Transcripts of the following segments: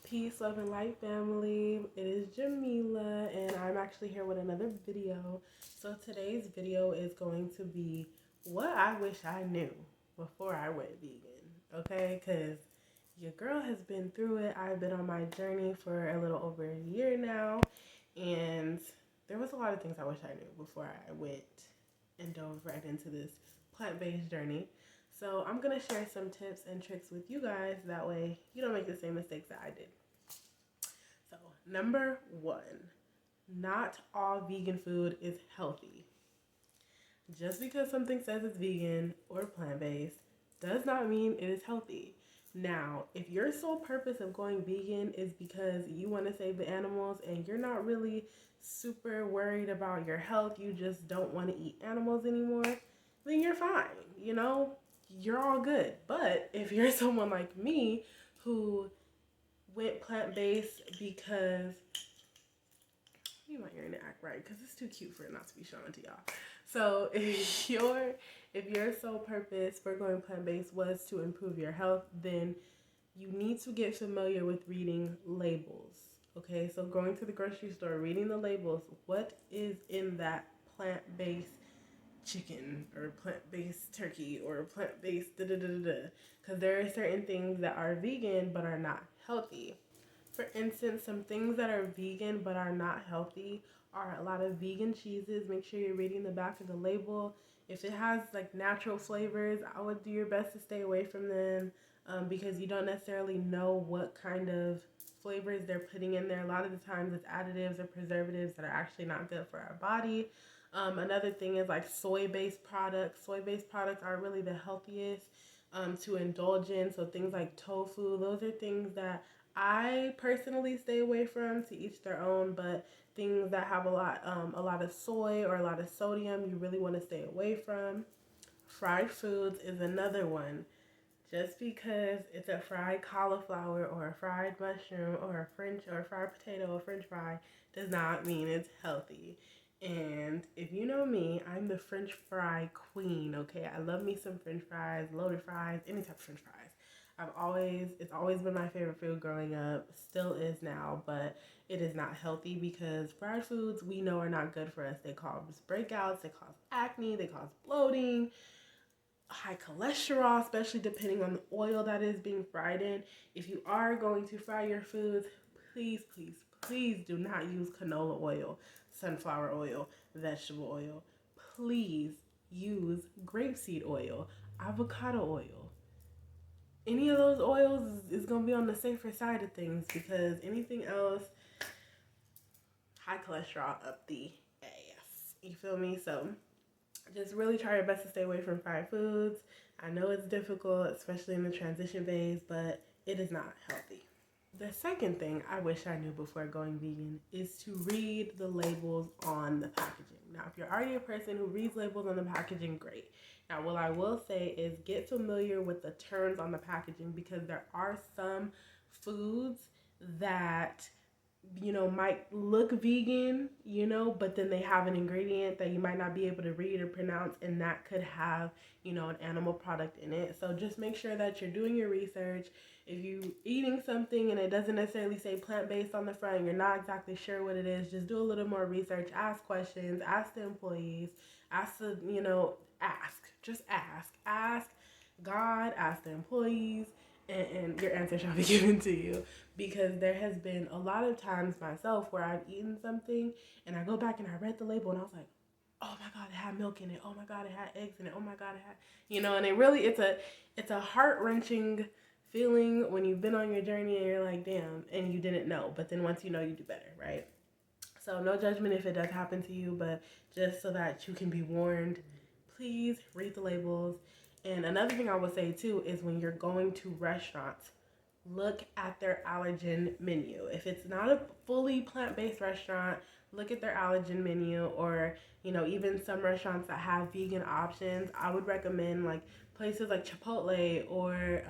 Peace, love, and light, family. It is Jamila, and I'm actually here with another video. So today's video is going to be what I wish I knew before I went vegan, okay? Because your girl has been through it. I've been on my journey for a little over a year now, and there was a lot of things I wish I knew before I went and dove right into this plant-based journey. So I'm going to share some tips and tricks with you guys. That way you don't make the same mistakes that I did. So number one, not all vegan food is healthy. Just because something says it's vegan or plant-based does not mean it is healthy. Now, if your sole purpose of going vegan is because you want to save the animals and you're not really super worried about your health, you just don't want to eat animals anymore, then you're fine. You're all good. But if you're someone like me who went plant-based because I need my earring to act right because it's too cute for it not to be shown to y'all. So if your sole purpose for going plant-based was to improve your health, then you need to get familiar with reading labels. Okay, so going to the grocery store, reading the labels, what is in that plant-based chicken or plant-based turkey or plant-based da-da-da-da-da, because there are certain things that are vegan but are not healthy. For instance, some things that are vegan but are not healthy are a lot of vegan cheeses. Make sure you're reading the back of the label. If it has like natural flavors, I would do your best to stay away from them because you don't necessarily know what kind of flavors they're putting in there. A lot of the times it's additives or preservatives that are actually not good for our body. Another thing is like soy-based products. Soy-based products are really the healthiest to indulge in. So things like tofu, those are things that I personally stay away from. To each their own, but things that have a lot of soy or a lot of sodium, you really want to stay away from. Fried foods is another one. Just because it's a fried cauliflower or a fried mushroom or a fried potato or French fry does not mean it's healthy. And if you know me, I'm the French fry queen, okay? I love me some French fries, loaded fries, any type of French fries. It's always been my favorite food growing up, still is now, but it is not healthy because fried foods we know are not good for us. They cause breakouts, they cause acne, they cause bloating, high cholesterol, especially depending on the oil that is being fried in. If you are going to fry your foods, please, please, please do not use canola oil, sunflower oil, vegetable oil. Please use grapeseed oil, avocado oil. Any of those oils is going to be on the safer side of things because anything else, high cholesterol up the ass. You feel me? So just really try your best to stay away from fried foods. I know it's difficult, especially in the transition phase, but it is not healthy. The second thing I wish I knew before going vegan is to read the labels on the packaging. Now, if you're already a person who reads labels on the packaging, great. Now, what I will say is get familiar with the terms on the packaging because there are some foods that might look vegan, but then they have an ingredient that you might not be able to read or pronounce, and that could have, an animal product in it. So just make sure that you're doing your research. If you're eating something and it doesn't necessarily say plant-based on the front, you're not exactly sure what it is, just do a little more research, ask questions, ask the employees, ask God, ask the employees, and your answer shall be given to you. Because there has been a lot of times myself where I've eaten something and I go back and I read the label and I was like, oh my God, it had milk in it. Oh my God, it had eggs in it. Oh my God, it had, and it's a heart-wrenching feeling when you've been on your journey and you're like, damn, and you didn't know. But then once you know, you do better, right? So no judgment if it does happen to you, but just so that you can be warned, please read the labels. And another thing I would say too is when you're going to restaurants, look at their allergen menu. If it's not a fully plant-based restaurant, look at their allergen menu, or even some restaurants that have vegan options. I would recommend like places like Chipotle, or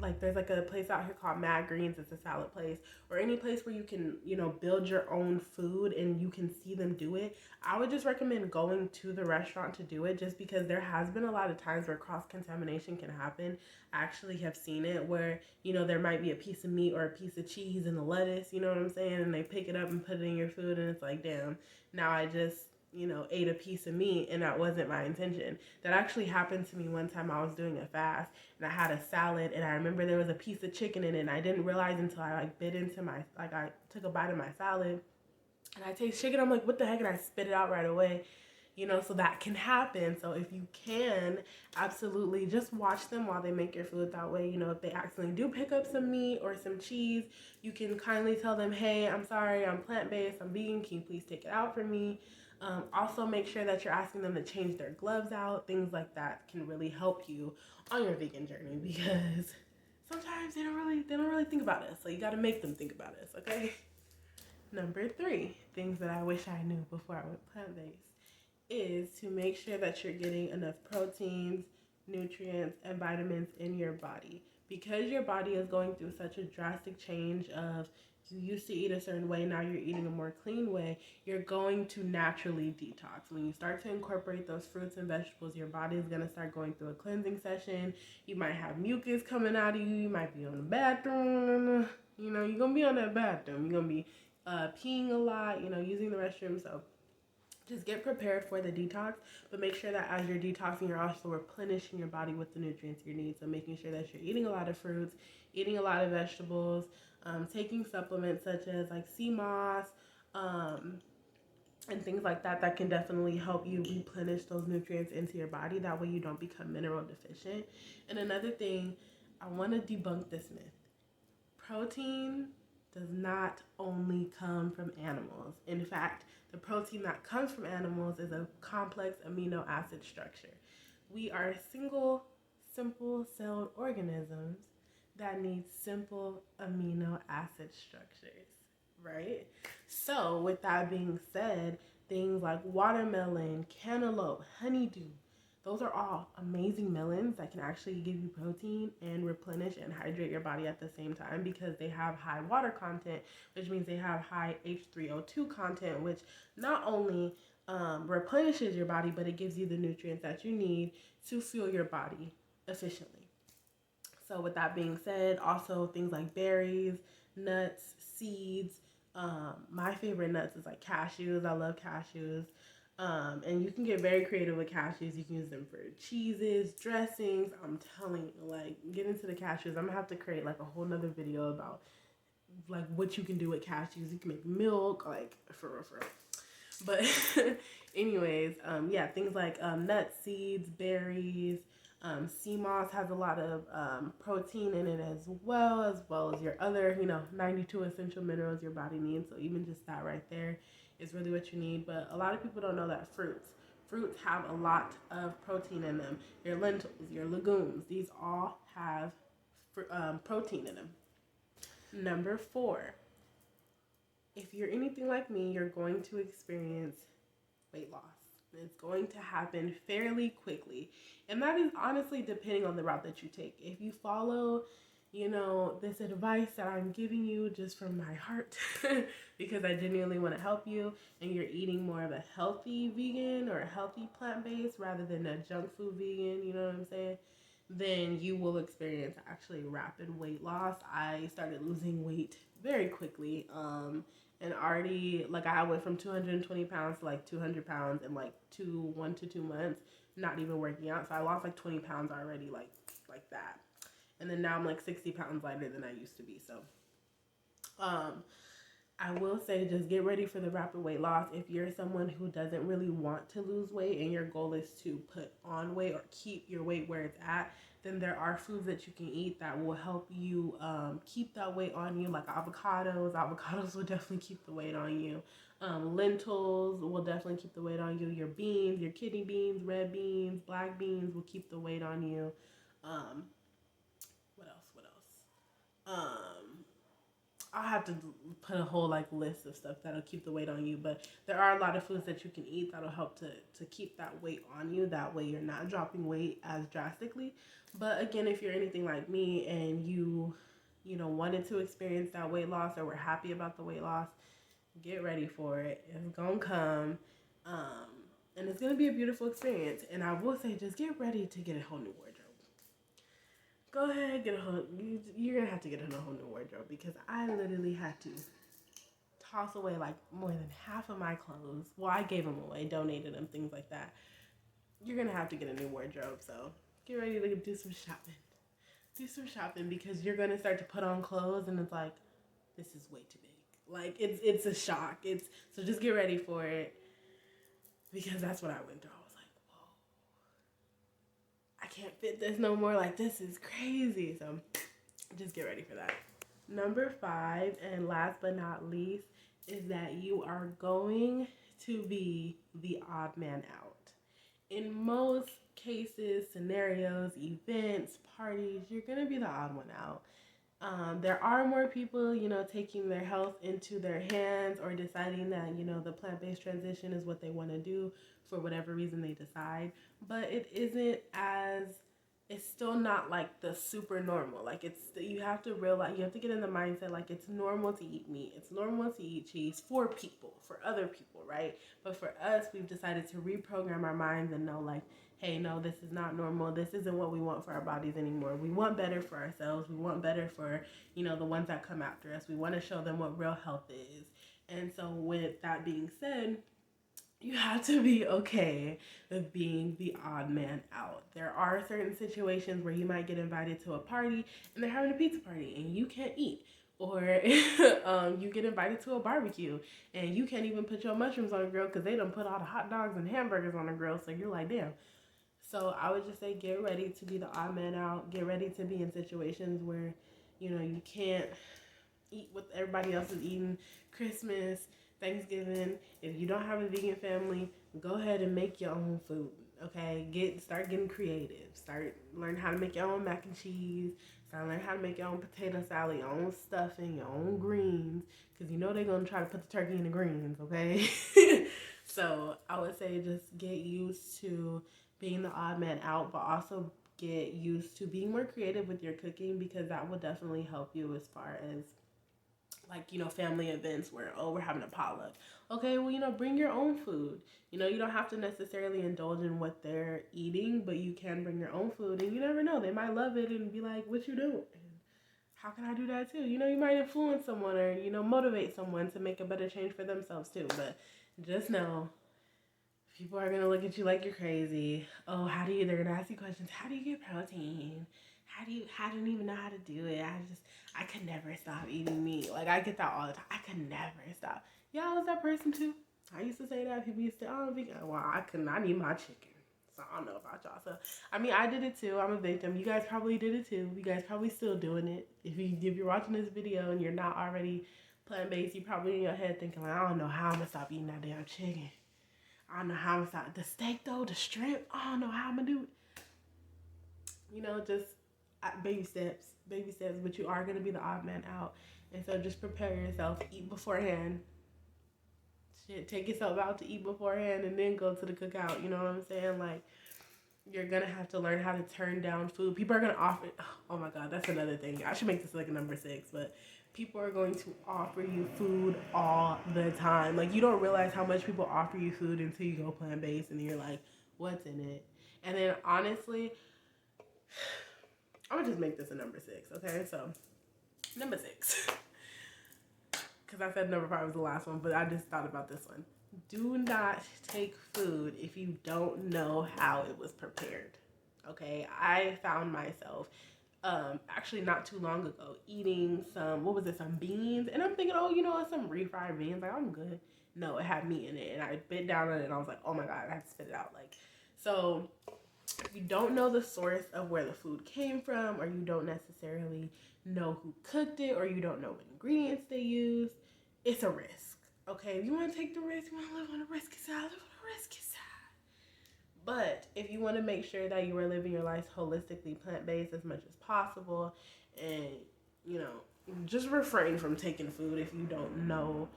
like there's like a place out here called Mad Greens. It's a salad place, or any place where you can build your own food and you can see them do it. I would just recommend going to the restaurant to do it, just because there has been a lot of times where cross contamination can happen. I actually have seen it where there might be a piece of meat or a piece of cheese in the lettuce, you know what I'm saying, and they pick it up and put it in your food, and it's like, damn, now I just ate a piece of meat and that wasn't my intention. That actually happened to me one time. I was doing a fast and I had a salad, and I remember there was a piece of chicken in it, and I didn't realize until I like bit into I took a bite of my salad and I taste chicken. I'm like, what the heck? And I spit it out right away. So that can happen. So if you can, absolutely just watch them while they make your food. That way, if they accidentally do pick up some meat or some cheese, you can kindly tell them, hey, I'm sorry, I'm plant-based, I'm vegan, can you please take it out for me? Also, make sure that you're asking them to change their gloves out. Things like that can really help you on your vegan journey, because sometimes they don't really think about us. So you got to make them think about us, okay? Number 3, things that I wish I knew before I went plant-based, is to make sure that you're getting enough proteins, nutrients, and vitamins in your body. Because your body is going through such a drastic change of, you used to eat a certain way, now you're eating a more clean way, you're going to naturally detox. When you start to incorporate those fruits and vegetables, your body is going to start going through a cleansing session. You might have mucus coming out of you. You might be on the bathroom. You're going to be on that bathroom. You're going to be peeing a lot, using the restroom. So just get prepared for the detox, but make sure that as you're detoxing, you're also replenishing your body with the nutrients you need. So making sure that you're eating a lot of fruits, eating a lot of vegetables, taking supplements such as like sea moss, and things like that, that can definitely help you replenish those nutrients into your body. That way you don't become mineral deficient. And another thing, I want to debunk this myth. Protein does not only come from animals. In fact, the protein that comes from animals is a complex amino acid structure. We are single, simple celled organisms that need simple amino acid structures, right? So, with that being said, things like watermelon, cantaloupe, honeydew, those are all amazing melons that can actually give you protein and replenish and hydrate your body at the same time, because they have high water content, which means they have high H3O2 content, which not only replenishes your body, but it gives you the nutrients that you need to fuel your body efficiently. So with that being said, also things like berries, nuts, seeds. My favorite nuts is like cashews. I love cashews. And you can get very creative with cashews. You can use them for cheeses, dressings. I'm telling you, like, get into the cashews. I'm gonna have to create like a whole nother video about like what you can do with cashews. You can make milk, like for real. But anyways, yeah, things like nuts, seeds, berries. Sea moss has a lot of protein in it as well as your other, 92 essential minerals your body needs. So even just that right there is really what you need. But a lot of people don't know that fruits have a lot of protein in them. Your lentils, your legumes, these all have protein in them. Number 4, if you're anything like me, you're going to experience weight loss. It's going to happen fairly quickly. And that is honestly depending on the route that you take. If you follow, this advice that I'm giving you just from my heart, because I genuinely want to help you, and you're eating more of a healthy vegan or a healthy plant-based rather than a junk food vegan, you know what I'm saying? Then you will experience actually rapid weight loss. I started losing weight very quickly. And already, like, I went from 220 pounds to like 200 pounds in like 1 to 2 months, not even working out. So I lost like 20 pounds already, like that. And then now I'm like 60 pounds lighter than I used to be. So, I will say, just get ready for the rapid weight loss. If you're someone who doesn't really want to lose weight and your goal is to put on weight or keep your weight where it's at, then there are foods that you can eat that will help you keep that weight on you, like avocados. Avocados will definitely keep the weight on you. Lentils will definitely keep the weight on you. Your beans, your kidney beans, red beans, black beans will keep the weight on you. What else? I'll have to put a whole like list of stuff that'll keep the weight on you. But there are a lot of foods that you can eat that'll help to keep that weight on you. That way you're not dropping weight as drastically. But again, if you're anything like me and you know, wanted to experience that weight loss or were happy about the weight loss, get ready for it. It's gonna come. Um, and it's gonna be a beautiful experience. And I will say, just get ready to get a whole new wardrobe. Go ahead, get a whole. You're gonna have to get a whole new wardrobe because I literally had to toss away like more than half of my clothes. Well, I gave them away, donated them, things like that. You're gonna have to get a new wardrobe. So get ready to do some shopping. Do some shopping because you're gonna start to put on clothes and it's like, this is way too big. Like it's a shock. So just get ready for it because that's what I went through. I was like, whoa, I can't fit this no more. Like this is crazy. So just get ready for that. Number 5, and last but not least, is that you are going to be the odd man out. In most cases, scenarios, events, parties, you're going to be the odd one out. There are more people, you know, taking their health into their hands or deciding that, you know, the plant-based transition is what they want to do for whatever reason they decide. But it isn't as, it's still not like the super normal. Like you have to realize, you have to get in the mindset like it's normal to eat meat. It's normal to eat cheese for people, for other people, right? But for us, we've decided to reprogram our minds and know like, hey, no, this is not normal. This isn't what we want for our bodies anymore. We want better for ourselves. We want better for, you know, the ones that come after us. We want to show them what real health is. And so with that being said, you have to be okay with being the odd man out. There are certain situations where you might get invited to a party and they're having a pizza party and you can't eat. Or you get invited to a barbecue and you can't even put your mushrooms on the grill because they done put all the hot dogs and hamburgers on the grill. So you're like, damn. So I would just say get ready to be the odd man out. Get ready to be in situations where, you know, you can't eat what everybody else is eating. Christmas, Thanksgiving. If you don't have a vegan family, go ahead and make your own food. Okay, start getting creative. Learn how to make your own mac and cheese. Learn how to make your own potato salad, your own stuffing, your own greens. Because you know they're going to try to put the turkey in the greens, okay? So I would say just get used to being the odd man out, but also get used to being more creative with your cooking because that will definitely help you as far as like, you know, family events where, oh, we're having a potluck. Okay, well, you know, bring your own food. You know, you don't have to necessarily indulge in what they're eating, but you can bring your own food and you never know. They might love it and be like, what you doing? How can I do that too? You know, you might influence someone or, you know, motivate someone to make a better change for themselves too. But just know, people are going to look at you like you're crazy. Oh, they're going to ask you questions. How do you get protein? I didn't even know how to do it. I could never stop eating meat. Like, I get that all the time. I could never stop. Yeah, I was that person too. I used to say that. People used to say, oh, I'm vegan. Well, I need my chicken. So I don't know about y'all. So, I mean, I did it too. I'm a victim. You guys probably did it too. You guys probably still doing it. If you're watching this video and you're not already plant-based, you're probably in your head thinking, like, I don't know how I'm going to stop eating that damn chicken. I don't know how I'm going to stop. The steak, though, the shrimp, I don't know how I'm going to do it. You know, just baby steps, but you are going to be the odd man out. And so just prepare yourself, eat beforehand. Shit, take yourself out to eat beforehand and then go to the cookout. You know what I'm saying? Like, you're going to have to learn how to turn down food. People are going to offer, oh my God, that's another thing. I should make this like a number 6, but people are going to offer you food all the time. Like, you don't realize how much people offer you food until you go plant-based and you're like, what's in it? And then honestly, I'm gonna just make this a number 6, okay? So, number 6. Because I said number 5 was the last one, but I just thought about this one. Do not take food if you don't know how it was prepared, okay? I found myself, actually not too long ago, eating some beans? And I'm thinking, oh, you know, it's some refried beans. Like, I'm good. No, it had meat in it. And I bit down on it, and I was like, oh my God, I have to spit it out. Like, so if you don't know the source of where the food came from, or you don't necessarily know who cooked it, or you don't know what ingredients they used, it's a risk, okay? If you want to take the risk, you want to live on the risky side, live on the risky side. But if you want to make sure that you are living your life holistically plant-based as much as possible, and, you know, just refrain from taking food if you don't know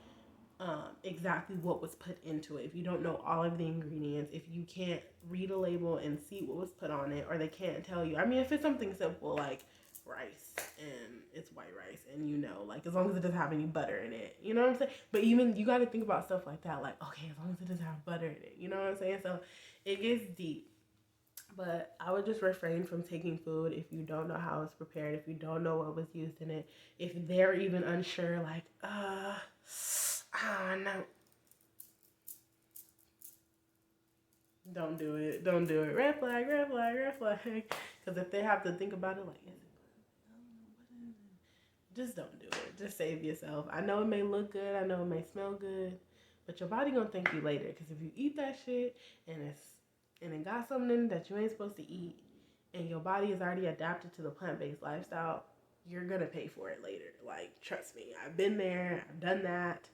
exactly what was put into it. If you don't know all of the ingredients, if you can't read a label and see what was put on it, or they can't tell you. I mean, if it's something simple like rice and it's white rice, and you know, like as long as it doesn't have any butter in it, you know what I'm saying? But even you got to think about stuff like that, like okay, as long as it doesn't have butter in it, you know what I'm saying? So it gets deep. But I would just refrain from taking food if you don't know how it's prepared, if you don't know what was used in it, if they're even unsure, like, no. Don't do it. Don't do it. Red flag, red flag, red flag. Because if they have to think about it, like, just don't do it. Just save yourself. I know it may look good. I know it may smell good, but your body gonna thank you later. Because if you eat that shit and it got something in it that you ain't supposed to eat, and your body is already adapted to the plant-based lifestyle, you're gonna pay for it later. Like, trust me. I've been there. I've done that.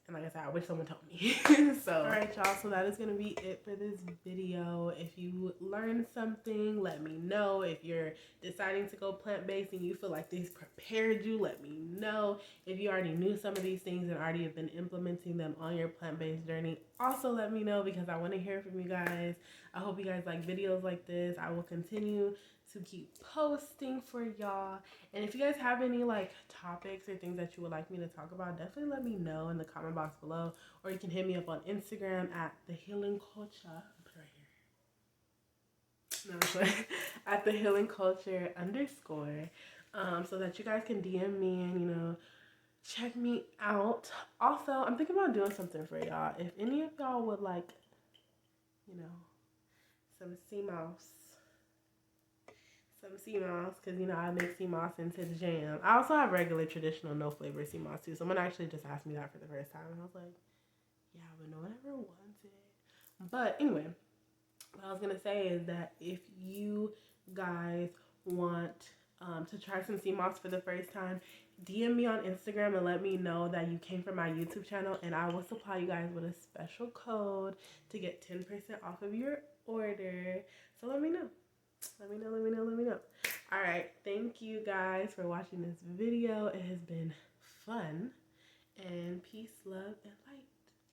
And like I said, I wish someone told me. So, alright, y'all. So that is going to be it for this video. If you learned something, let me know. If you're deciding to go plant-based and you feel like this prepared you, let me know. If you already knew some of these things and already have been implementing them on your plant-based journey, also let me know because I want to hear from you guys. I hope you guys like videos like this. I will continue to keep posting for y'all. And if you guys have any like topics or things that you would like me to talk about, definitely let me know in the comment box below, or you can hit me up on Instagram at the healing culture. I'll put it right here. No, I'm sorry. At the healing culture _ so that you guys can DM me and, you know, check me out. Also, I'm thinking about doing something for y'all. If any of y'all would like, you know, some sea moss, because, you know, I make sea moss into the jam. I also have regular, traditional, no flavor sea moss, too. Someone actually just asked me that for the first time, and I was like, yeah, but no one ever wants it. But anyway, what I was going to say is that if you guys want to try some sea moss for the first time, DM me on Instagram and let me know that you came from my YouTube channel, and I will supply you guys with a special code to get 10% off of your order. So let me know. Let me know. All right. Thank you guys for watching this video. It has been fun. And peace, love, and light.